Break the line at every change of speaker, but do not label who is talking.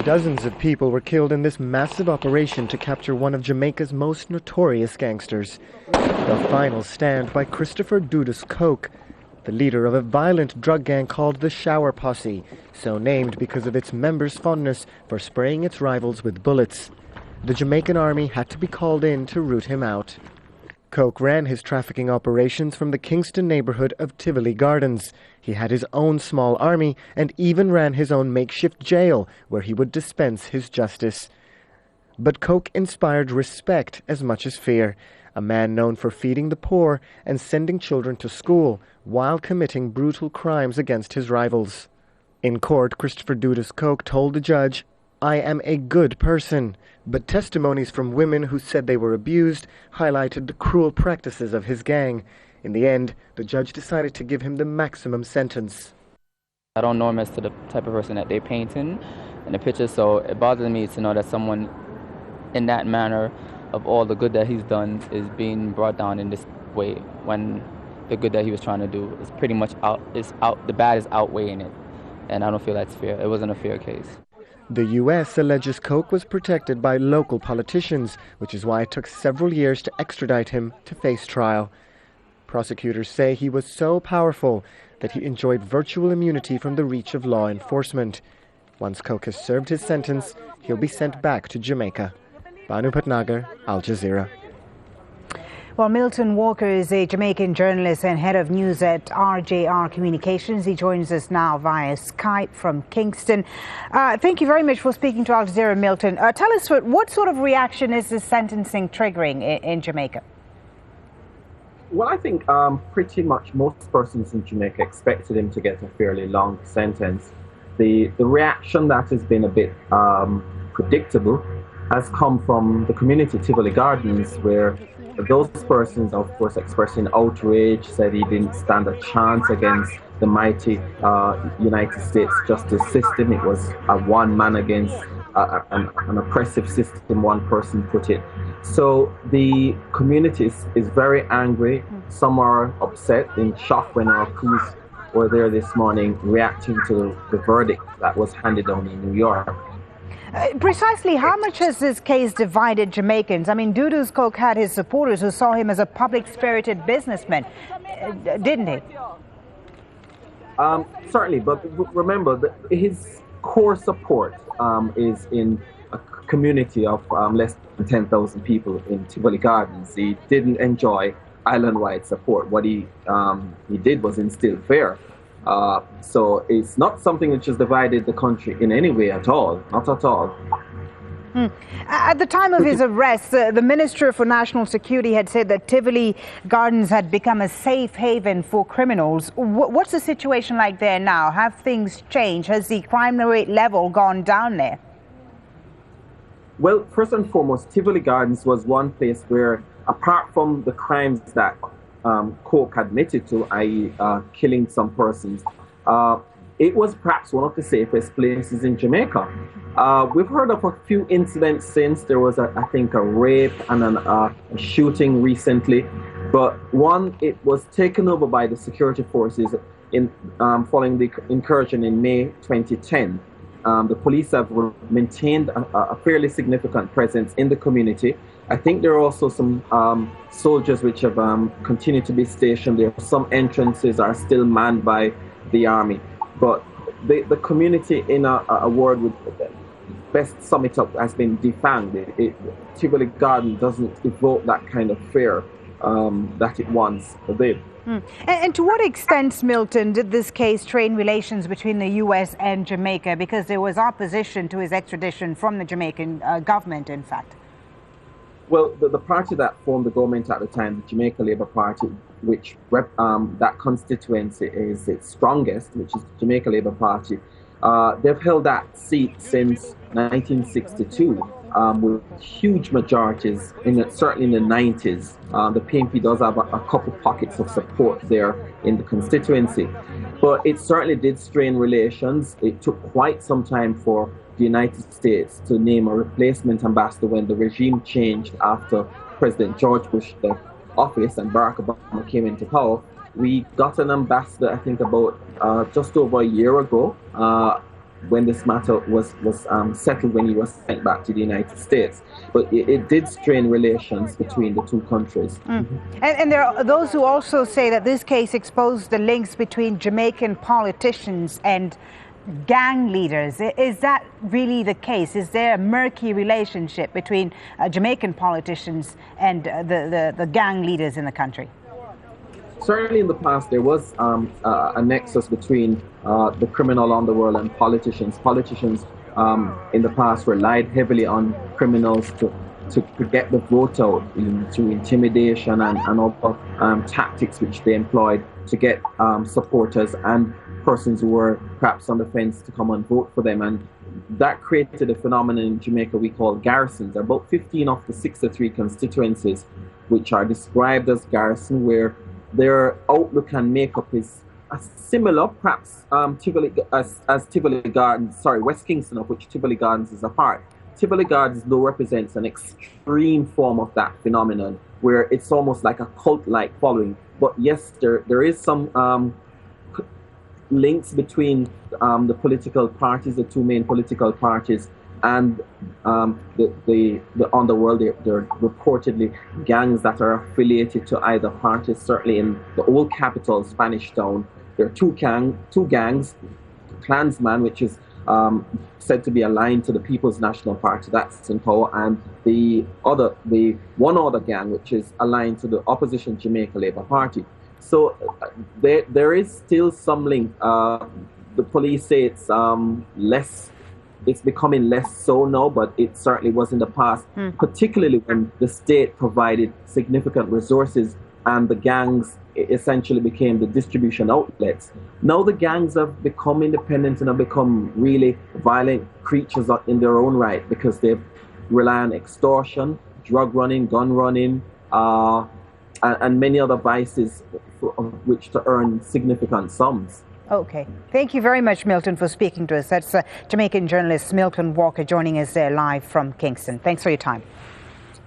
Dozens of people were killed in this massive operation to capture one of Jamaica's most notorious gangsters. The final stand by Christopher Dudus Coke, the leader of a violent drug gang called the Shower Posse, so named because of its members' fondness for spraying its rivals with bullets. The Jamaican army had to be called in to root him out. Coke ran his trafficking operations from the Kingston neighborhood of Tivoli Gardens. He had his own small army and even ran his own makeshift jail where he would dispense his justice. But Coke inspired respect as much as fear, a man known for feeding the poor and sending children to school while committing brutal crimes against his rivals. In court, Christopher Dudus Coke told the judge, "I am a good person," but testimonies from women who said they were abused highlighted the cruel practices of his gang. In the end, the judge decided to give him the maximum sentence.
I don't know him as to the type of person that they're painting in the picture, so it bothers me to know that someone in that manner of all the good that he's done is being brought down in this way when the good that he was trying to do is pretty much the bad is outweighing it, and I don't feel that's fair. It wasn't a fair case.
The U.S. alleges Coke was protected by local politicians, which is why it took several years to extradite him to face trial. Prosecutors say he was so powerful that he enjoyed virtual immunity from the reach of law enforcement. Once Coke has served his sentence, he'll be sent back to Jamaica. Bhanu Bhatnager, Al Jazeera.
Well, Milton Walker is a Jamaican journalist and head of news at RJR Communications. He joins us now via Skype from Kingston. Thank you very much for speaking to Al Jazeera, Milton. Tell us, what sort of reaction is this sentencing triggering in Jamaica?
Well, I think pretty much most persons in Jamaica expected him to get a fairly long sentence. The reaction that has been a bit predictable has come from the community, Tivoli Gardens, where those persons, of course, expressing outrage, said he didn't stand a chance against the mighty United States justice system. It was a one man against an oppressive system, one person put it. So the community is very angry. Some are upset, in shock when our police were there this morning reacting to the verdict that was handed down in New York.
Precisely how much has this case divided Jamaicans? I mean, Dudus Coke had his supporters who saw him as a public-spirited businessman, didn't he?
Certainly, but remember that his core support is in a community of less than 10,000 people in Tivoli Gardens. He didn't enjoy island-wide support. What he did was instill fear. So it's not something which has divided the country in any way at all, not at all.
At the time of his arrest, the Minister for National Security had said that Tivoli Gardens had become a safe haven for criminals. What's the situation like there now? Have things changed? Has the crime rate level gone down there?
Well, first and foremost, Tivoli Gardens was one place where, apart from the crimes that Coke admitted to, i.e. Killing some persons, it was perhaps one of the safest places in Jamaica. We've heard of a few incidents since. There was, I think, a rape and a shooting recently. But one, it was taken over by the security forces following the incursion in May 2010. The police have maintained a fairly significant presence in the community. I think there are also some soldiers which have continued to be stationed there. Some entrances are still manned by the army. But the community, in a word would best sum it up, has been defanged. Tivoli Garden doesn't evoke that kind of fear that it once did.
And to what extent, Milton, did this case strain relations between the U.S. and Jamaica? Because there was opposition to his extradition from the Jamaican government, in fact.
Well, the party that formed the government at the time, the Jamaica Labour Party, which that constituency is its strongest, which is the Jamaica Labour Party, they've held that seat since 1962 with huge majorities, certainly in the 90s. The PNP does have a couple pockets of support there in the constituency. But it certainly did strain relations. It took quite some time for the United States to name a replacement ambassador when the regime changed after President George Bush left office and Barack Obama came into power. We got an ambassador, I think, about just over a year ago. when this matter was settled when he was sent back to the United States. But it did strain relations between the two countries.
And there are those who also say that this case exposed the links between Jamaican politicians and gang leaders. Is that really the case? Is there a murky relationship between Jamaican politicians and the gang leaders in the country?
Certainly in the past there was a nexus between the criminal underworld and politicians. Politicians in the past relied heavily on criminals to get the vote out, through intimidation and other tactics which they employed to get supporters and persons who were perhaps on the fence to come and vote for them. And that created a phenomenon in Jamaica we call garrisons. There are about 15 of the 63 constituencies which are described as garrison, where their outlook and makeup is similar, perhaps, as Tivoli Gardens, West Kingston, of which Tivoli Gardens is a part. Tivoli Gardens, though, represents an extreme form of that phenomenon, where it's almost like a cult-like following. But yes, there is some links between the political parties, the two main political parties, and the underworld. There are reportedly gangs that are affiliated to either party. Certainly in the old capital, Spanish Town, there are two gangs, Klansman, which is said to be aligned to the People's National Party, that's in power, and the one other gang which is aligned to the opposition Jamaica Labour Party. So there is still some link. The police say it's becoming less so now, but it certainly was in the past, particularly when the state provided significant resources and the gangs essentially became the distribution outlets. Now the gangs have become independent and have become really violent creatures in their own right, because they rely on extortion, drug running, gun running, and many other vices of which to earn significant sums.
Okay. Thank you very much, Milton, for speaking to us. That's Jamaican journalist Milton Walker joining us there live from Kingston. Thanks for your time.